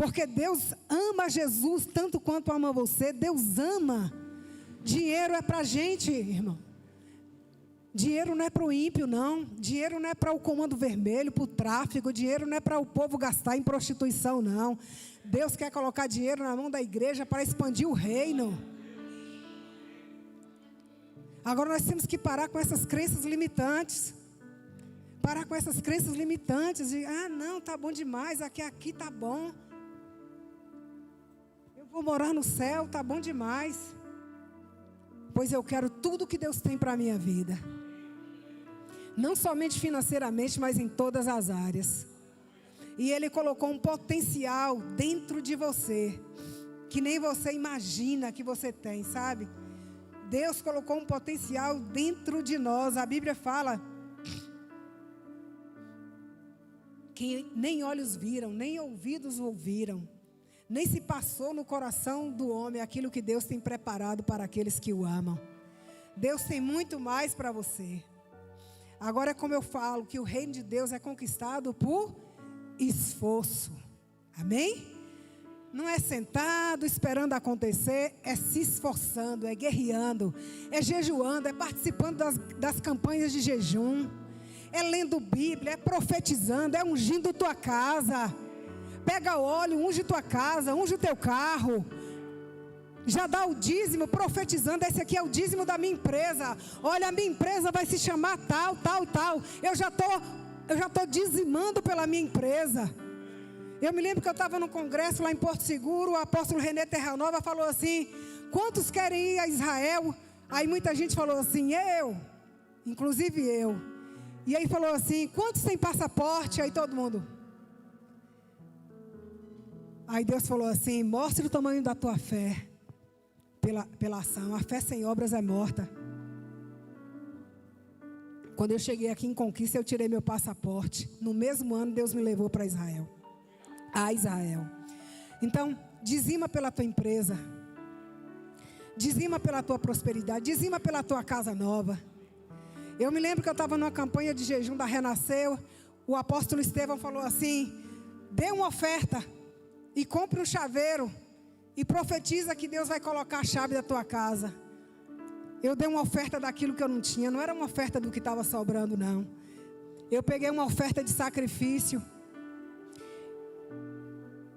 [SPEAKER 1] Porque Deus ama Jesus tanto quanto ama você. Deus ama. Dinheiro é para a gente, irmão. Dinheiro não é para o ímpio, não. Dinheiro não é para o comando vermelho, para o tráfico. Dinheiro não é para o povo gastar em prostituição, não. Deus quer colocar dinheiro na mão da igreja para expandir o reino. Agora nós temos que parar com essas crenças limitantes. Parar com essas crenças limitantes. De, não, tá bom demais. Aqui tá bom. Eu vou morar no céu, tá bom demais. Pois eu quero tudo que Deus tem para a minha vida. Não somente financeiramente, mas em todas as áreas. E Ele colocou um potencial dentro de você, que nem você imagina que você tem, sabe? Deus colocou um potencial dentro de nós. A Bíblia fala que nem olhos viram, nem ouvidos ouviram, nem se passou no coração do homem aquilo que Deus tem preparado para aqueles que o amam. Deus tem muito mais para você. Agora é como eu falo, que o reino de Deus é conquistado por esforço. Amém? Não é sentado esperando acontecer, é se esforçando, é guerreando, é jejuando, é participando das campanhas de jejum, é lendo Bíblia, é profetizando, é ungindo tua casa. Pega óleo, unge tua casa, unge o teu carro. Já dá o dízimo, profetizando. Esse aqui é o dízimo da minha empresa. Olha, a minha empresa vai se chamar tal, tal, tal. Eu já tô dizimando pela minha empresa. Eu me lembro que eu estava num congresso lá em Porto Seguro. O apóstolo René Terranova falou assim: quantos querem ir a Israel? Aí muita gente falou assim: eu, inclusive eu. E aí falou assim: quantos têm passaporte? Aí todo mundo. Aí Deus falou assim: mostre o tamanho da tua fé pela ação. A fé sem obras é morta. Quando eu cheguei aqui em Conquista, eu tirei meu passaporte. No mesmo ano, Deus me levou para Israel. A Israel. Então, dizima pela tua empresa. Dizima pela tua prosperidade. Dizima pela tua casa nova. Eu me lembro que eu estava numa campanha de jejum da Renasceu. O apóstolo Estevão falou assim: dê uma oferta e compre um chaveiro e profetiza que Deus vai colocar a chave da tua casa. Eu dei uma oferta daquilo que eu não tinha. Não era uma oferta do que estava sobrando, não. Eu peguei uma oferta de sacrifício.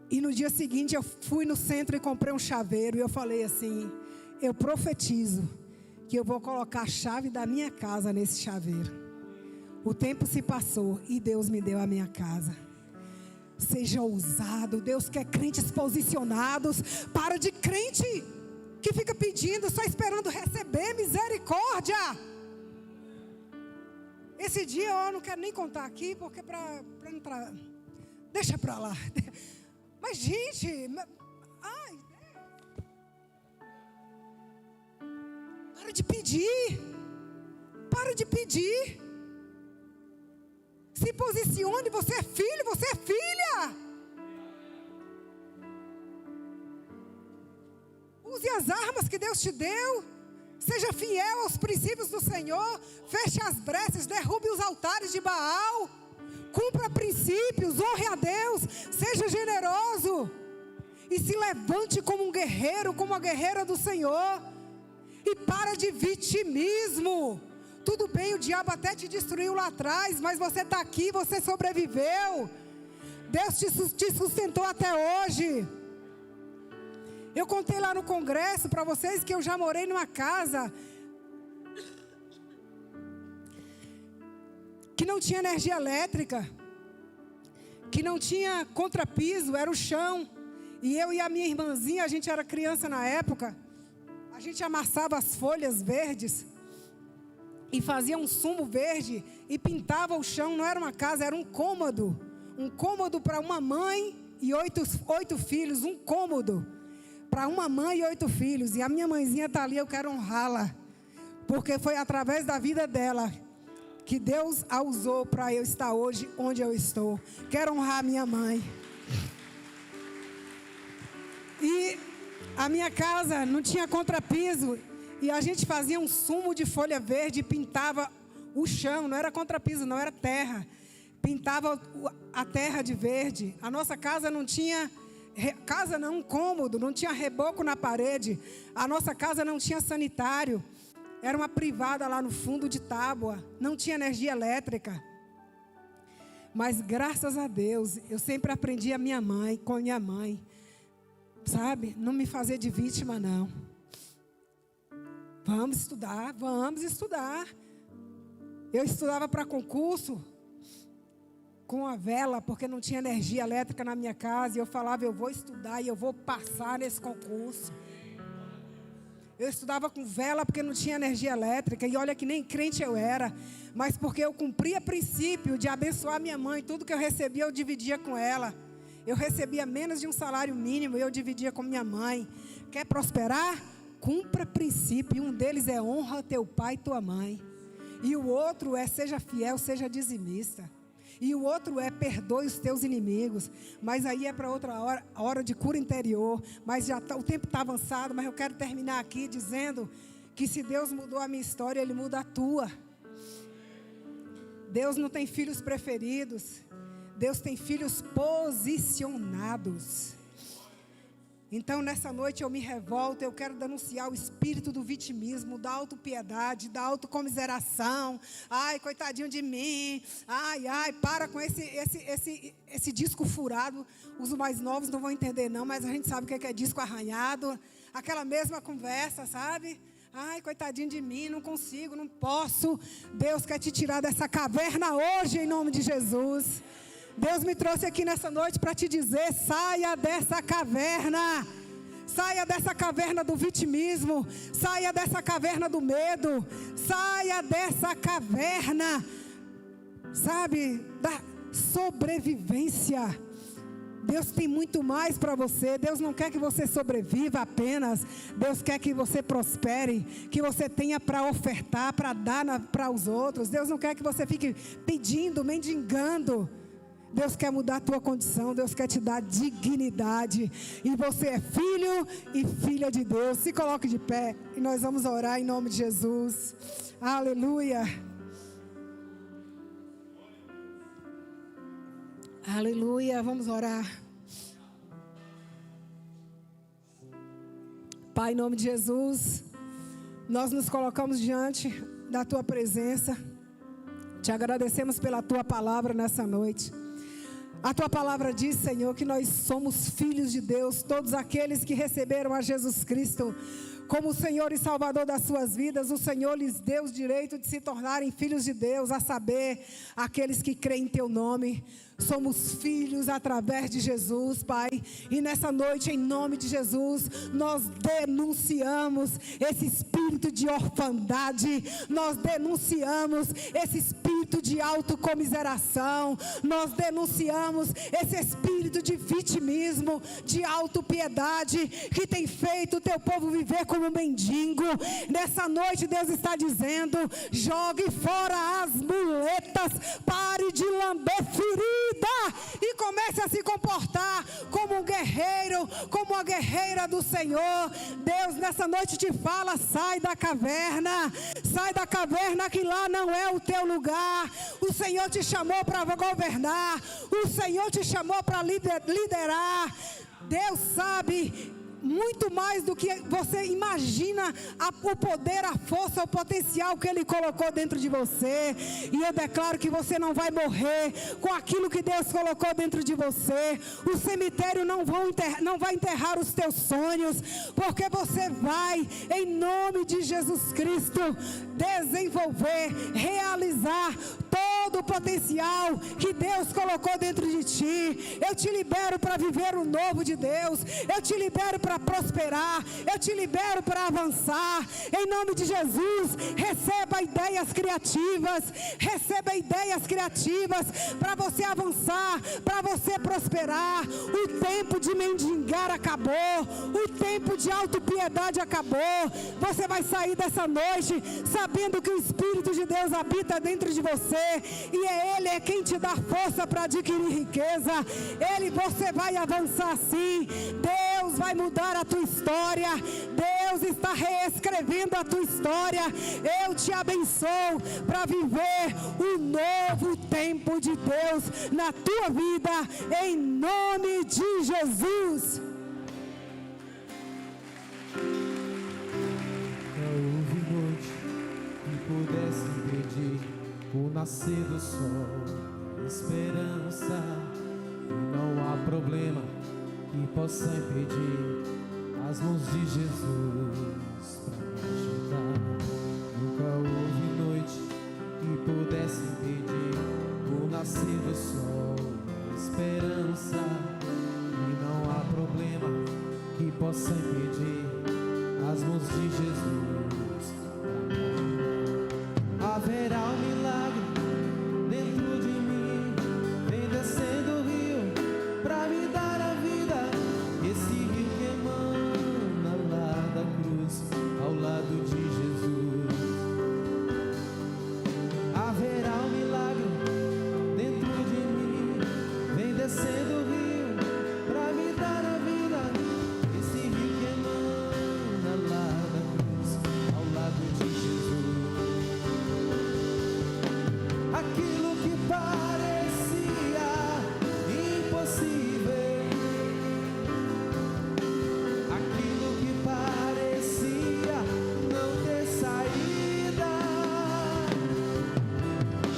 [SPEAKER 1] E no dia seguinte eu fui no centro e comprei um chaveiro. E eu falei assim: eu profetizo que eu vou colocar a chave da minha casa nesse chaveiro. O tempo se passou e Deus me deu a minha casa. Seja ousado. Deus quer crentes posicionados. Para de crente que fica pedindo, só esperando receber misericórdia. Esse dia eu não quero nem contar aqui, porque deixa para lá. Mas gente, para de pedir. Para de pedir. Se posicione, você é filho, você é filha. Use as armas que Deus te deu. Seja fiel aos princípios do Senhor. Feche as brechas, derrube os altares de Baal. Cumpra princípios, honre a Deus. Seja generoso. E se levante como um guerreiro, como uma guerreira do Senhor. E para de vitimismo. Tudo bem, o diabo até te destruiu lá atrás, mas você está aqui, você sobreviveu. Deus te sustentou até hoje. Eu contei lá no congresso para vocês que eu já morei numa casa que não tinha energia elétrica, que não tinha contrapiso, era o chão. E eu e a minha irmãzinha, a gente era criança na época, a gente amassava as folhas verdes e fazia um sumo verde e pintava o chão. Não era uma casa, era um cômodo. Um cômodo para uma mãe e oito filhos. Um cômodo para uma mãe e 8 filhos. E a minha mãezinha está ali, eu quero honrá-la. Porque foi através da vida dela que Deus a usou para eu estar hoje onde eu estou. Quero honrar a minha mãe. E a minha casa não tinha contrapiso. E a gente fazia um sumo de folha verde e pintava o chão. Não era contrapiso, não, era terra. Pintava a terra de verde. A nossa casa não tinha casa não, um cômodo, não tinha reboco na parede. A nossa casa não tinha sanitário. Era uma privada lá no fundo de Tábua. Não tinha energia elétrica. Mas graças a Deus, eu sempre aprendi com a minha mãe. Sabe? Não me fazer de vítima, não. Vamos estudar, vamos estudar. Eu estudava para concurso com a vela, porque não tinha energia elétrica na minha casa. E eu falava, eu vou estudar e eu vou passar nesse concurso. Eu estudava com vela porque não tinha energia elétrica. E olha que nem crente eu era. Mas porque eu cumpria princípio de abençoar minha mãe. Tudo que eu recebia eu dividia com ela. Eu recebia menos de um salário mínimo e eu dividia com minha mãe. Quer prosperar? Cumpra princípio. E um deles é honra teu pai e tua mãe. E o outro é seja fiel, seja dizimista. E o outro é perdoe os teus inimigos. Mas aí é para outra hora de cura interior. Mas o tempo está avançado. Mas eu quero terminar aqui dizendo que se Deus mudou a minha história, Ele muda a tua. Deus não tem filhos preferidos. Deus tem filhos posicionados. Então nessa noite eu me revolto. Eu quero denunciar o espírito do vitimismo, da autopiedade, da autocomiseração. Ai, coitadinho de mim. Ai, para com esse disco furado. Os mais novos não vão entender não, mas a gente sabe o que é disco arranhado. Aquela mesma conversa, sabe? Ai, coitadinho de mim, não consigo, não posso. Deus quer te tirar dessa caverna hoje, em nome de Jesus. Deus me trouxe aqui nessa noite para te dizer, saia dessa caverna. Saia dessa caverna do vitimismo. Saia dessa caverna do medo. Saia dessa caverna, sabe, da sobrevivência. Deus tem muito mais para você. Deus não quer que você sobreviva apenas. Deus quer que você prospere, que você tenha para ofertar, para dar para os outros. Deus não quer que você fique pedindo, mendigando. Deus quer mudar a tua condição. Deus quer te dar dignidade. E você é filho e filha de Deus. Se coloque de pé e nós vamos orar em nome de Jesus. Aleluia. Aleluia, vamos orar. Pai, em nome de Jesus, nós nos colocamos diante da Tua presença. Te agradecemos pela Tua palavra nessa noite. A Tua palavra diz, Senhor, que nós somos filhos de Deus. Todos aqueles que receberam a Jesus Cristo como o Senhor e Salvador das suas vidas, o Senhor lhes deu o direito de se tornarem filhos de Deus, a saber, aqueles que creem em Teu nome. Somos filhos através de Jesus, Pai. E nessa noite, em nome de Jesus, nós denunciamos esse espírito de orfandade. Nós denunciamos esse espírito de autocomiseração. Nós denunciamos esse espírito de vitimismo, de autopiedade, que tem feito o Teu povo viver como mendigo. Nessa noite, Deus está dizendo, jogue fora as muletas, pare de lamber feridas e comece a se comportar como um guerreiro, como uma guerreira do Senhor. Deus nessa noite te fala, sai da caverna que lá não é o teu lugar. O Senhor te chamou para governar, o Senhor te chamou para liderar. Deus sabe muito mais do que você imagina, o poder, a força, o potencial que Ele colocou dentro de você. E eu declaro que você não vai morrer com aquilo que Deus colocou dentro de você. O cemitério não vai enterrar os teus sonhos, porque você vai, em nome de Jesus Cristo, desenvolver, realizar todo o potencial que Deus colocou dentro de ti. Eu te libero para viver o novo de Deus. Eu te libero para prosperar. Eu te libero para avançar. Em nome de Jesus, receba ideias criativas. Receba ideias criativas para você avançar, para você prosperar. O tempo de mendigar acabou. O tempo de autopiedade acabou. Você vai sair dessa noite sabendo que o Espírito de Deus habita dentro de você. E Ele é quem te dá força para adquirir riqueza. Você vai avançar sim. Deus vai mudar a tua história. Deus está reescrevendo a tua história. Eu te abençoo para viver o novo tempo de Deus na tua vida, em nome de Jesus.
[SPEAKER 2] Houve noite que pudesse impedir o nascer do sol, esperança, e não há problema que possa impedir as mãos de Jesus para me ajudar. Nunca houve noite que pudesse impedir o nascer do sol, esperança, e não há problema que possa impedir as mãos de Jesus para me ajudar. Haverá um milagre dentro de mim, vem descendo o rio para me dar a vida. Esse rio que emana lá da cruz, ao lado de Jesus. Haverá um milagre dentro de mim, vem descendo o rio para me dar a vida. Esse rio que emana lá da cruz, ao lado de Jesus. Aquilo que parecia impossível, aquilo que parecia não ter saída,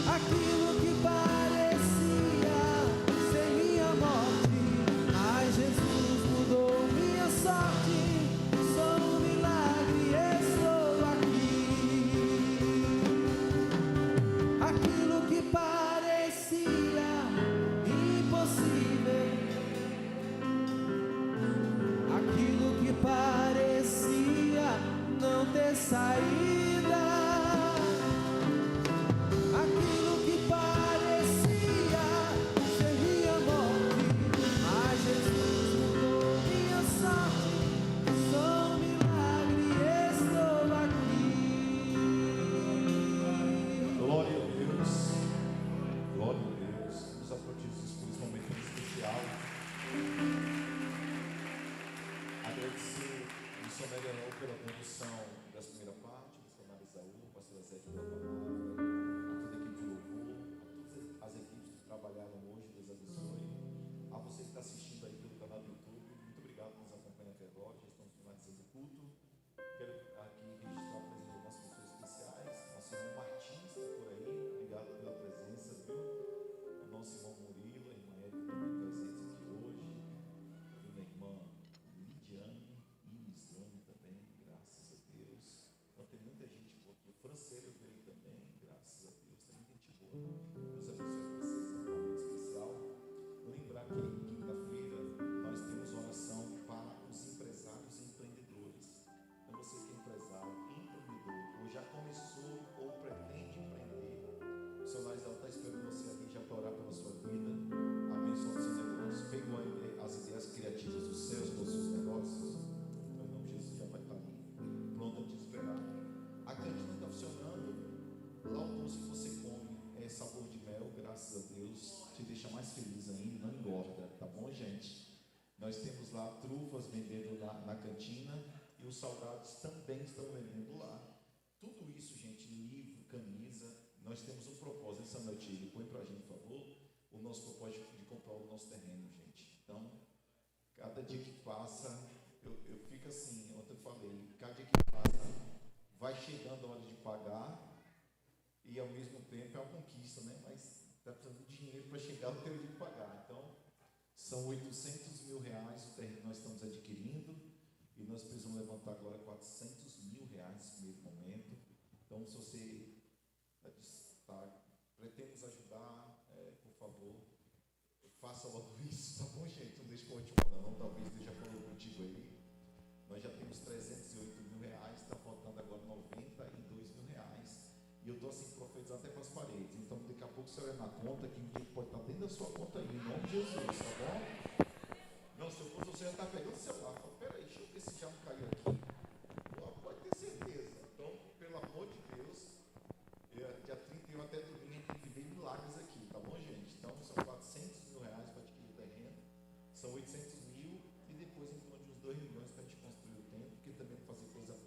[SPEAKER 2] aquilo que parecia ser minha morte, mas Jesus mudou minha sorte. Sou um milagre, estou aqui. Aquilo que parecia impossível, aquilo que parecia não ter saída, aquilo que parecia ser minha morte, mas Jesus mudou minha sorte. Sou um milagre, estou aqui.
[SPEAKER 3] Glória a Deus, glória a Deus. Vamos aplaudir Jesus por esse momento especial. Agradecer ao missionário Herói pela condução dessa primeira parte, o missionário Isaú, o pastor Zé pela palavra, a toda a equipe de louvor, a todas as equipes que trabalharam hoje, Deus abençoe. A você que está assistindo aí pelo canal do YouTube, muito obrigado por nos acompanhar até agora. Já estamos finalizando o culto. Quero aqui registrar a presença de algumas pessoas especiais. Nosso irmão Martins está por aí, obrigado pela presença, viu? O nosso irmão Murilo, a irmã Érica também presentes aqui hoje. A minha irmã Lidiane e Mislane também, graças a Deus. Então tem muita gente boa aqui. O Franceiro veio também, graças a Deus. Tem muita gente boa. Deus abençoe vocês, é um momento especial. Lembrar que quinta-feira nós temos oração para os empresários e empreendedores. Então você que é empresário, empreendedor, ou já começou ou pretende empreender, o senhor Narizal está esperando você aqui já para orar pela sua vida, abençoar o seu negócio, pegou as ideias criativas dos seus, dos seus negócios. Então, em nome de Jesus, já vai estar ali, pronto a te esperar. A cantina está funcionando, lá o doce que você come é sabor de mel, graças a Deus, te deixa mais feliz ainda, não engorda, tá bom, gente? Nós temos lá trufas vendendo na cantina e os salgados também estão vendendo lá. Tudo isso, gente, livro, camisa, nós temos um propósito. Essa noite, ele põe pra gente, por favor, o nosso propósito de comprar o nosso terreno, gente. Então, cada dia que passa, eu fico assim, ontem eu falei, cada dia que passa, vai chegando a hora de pagar e ao mesmo tempo é uma conquista, né? Mas está precisando de dinheiro para chegar o tempo de pagar. Então, são 800 mil reais o terreno que nós estamos adquirindo e nós precisamos levantar agora 400 mil reais nesse primeiro momento. Então, se você pretende nos ajudar, por favor, faça logo isso, tá bom, gente? Não deixe para a última hora, não. Talvez Deus já falou contigo aí. Nós já temos 308 mil reais, está faltando agora 92 mil reais. E eu estou assim profetizando até para as paredes. Então, daqui a pouco você olha na conta, que pode estar dentro da sua conta aí, em nome de Jesus, tá bom? Não, se eu fosse, você já está pegando o celular. Fala, peraí, deixa eu ver se já não caiu aqui. Pode ter certeza. Então, pelo amor de Deus, dia 31 até domingo a gente tem que ver milagres aqui, tá bom, gente? Então, são 400 mil reais para adquirir o terreno, são 800 mil e depois em torno de uns 2 milhões para a gente construir o templo, porque também fazer coisa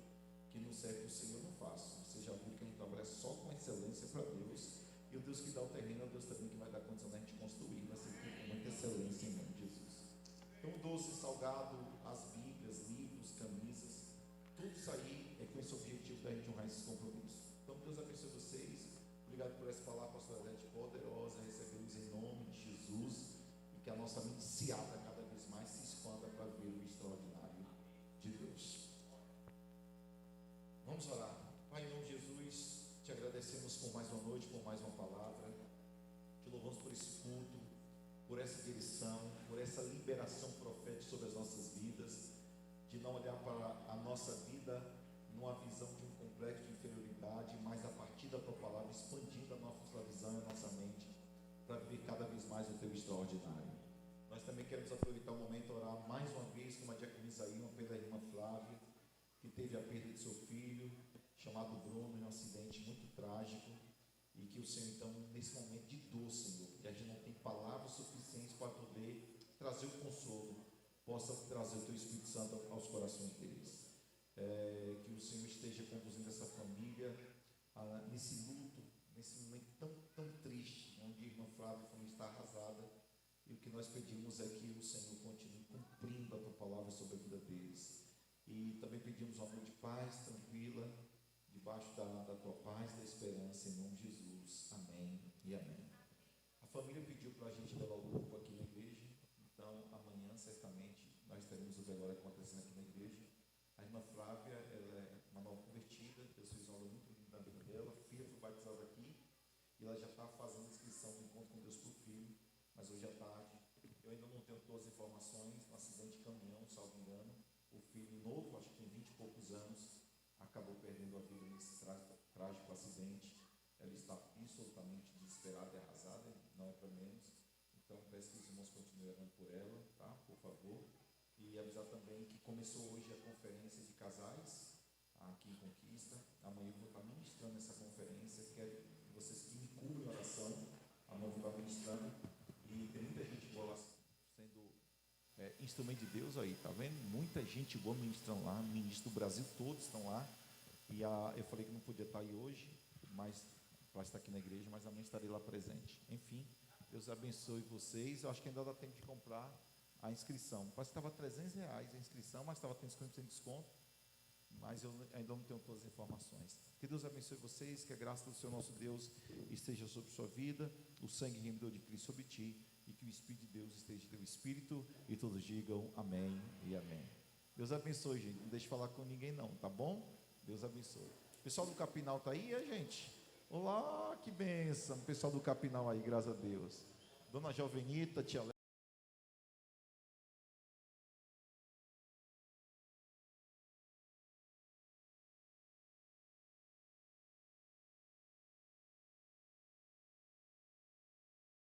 [SPEAKER 3] Deus que dá o terreno é o Deus também que vai dar condição da gente construir, vai ser tudo com muita excelência em nome de Jesus. Então, doce, salgado, as Bíblias, livros, camisas, tudo isso aí é com esse objetivo da gente honrar esses compromissos. Então, Deus abençoe vocês. Obrigado por essa palavra, pastora Odete, poderosa. Recebemos em nome de Jesus e que a nossa mente se abra cada vez mais, se expanda para ver o extraordinário de Deus. Vamos orar. Pai, em nome de Jesus, te agradecemos por mais uma noite, por mais uma palavra. Te louvamos por esse culto, por essa direção, por essa liberação profética sobre as nossas vidas, de não olhar para a nossa vida numa visão de um complexo de inferioridade, mas a partir da tua palavra, expandindo a nossa visão e a nossa mente, para viver cada vez mais o teu extraordinário. Nós também queremos aproveitar o momento e orar mais uma vez, como a diaconisa Ilma, pela irmã Flávia, que teve a perda de seu filho, chamado Bruno, em um acidente muito trágico, e que o Senhor, então, nesse momento de dor, Senhor, que a gente não tem palavras suficientes para poder trazer o consolo, possa trazer o teu Espírito Santo aos corações deles. Que o Senhor esteja conduzindo essa família nesse luto, nesse momento tão triste, onde a irmã Flávia está arrasada, e o que nós pedimos é que o Senhor continue cumprindo a tua palavra sobre a vida deles. E também pedimos uma noite de paz, tranquila, debaixo da tua paz, da esperança, em nome de Jesus. Amém e amém. A família pediu para a gente levar o corpo aqui na igreja, então amanhã certamente nós teremos o velório acontecendo aqui na igreja. A irmã Flávia, ela é uma nova convertida, Deus fez uma obra muito linda na vida dela, a filha foi batizada aqui, e ela já está fazendo inscrição do encontro com Deus para o filho, mas hoje à tarde, eu ainda não tenho todas as informações, um acidente de caminhão, salvo engano, o filho novo, acho que tem 20 e poucos anos, acabou perdendo a vida nesse trágico acidente. Ela está absolutamente desesperada e arrasada, não é para menos. Então peço que os irmãos continuem orando por ela, tá? Por favor. E avisar também que começou hoje a conferência de casais aqui em Conquista. Amanhã eu vou estar ministrando essa conferência. Quero que vocês que me cubram em oração. Amanhã eu vou estar ministrando. E tem muita gente boa lá sendo instrumento de Deus aí, tá vendo? Muita gente boa ministrando lá, ministros do Brasil todos estão lá. E eu falei que não podia estar aí hoje, mas para estar aqui na igreja, mas amanhã estarei lá presente. Enfim, Deus abençoe vocês. Eu acho que ainda dá tempo de comprar a inscrição. Parece que estava R$300 a inscrição, mas estava tendo 50% de desconto. Mas eu ainda não tenho todas as informações. Que Deus abençoe vocês, que a graça do Senhor nosso Deus esteja sobre sua vida, o sangue remidor de Cristo sobre ti, e que o Espírito de Deus esteja em teu espírito, e todos digam amém e amém. Deus abençoe, gente. Não deixe falar com ninguém não, tá bom? Deus abençoe. O pessoal do Capinal está aí, gente? Olá, que bênção. O pessoal do Capinal aí, graças a Deus. Dona Jovenita, tia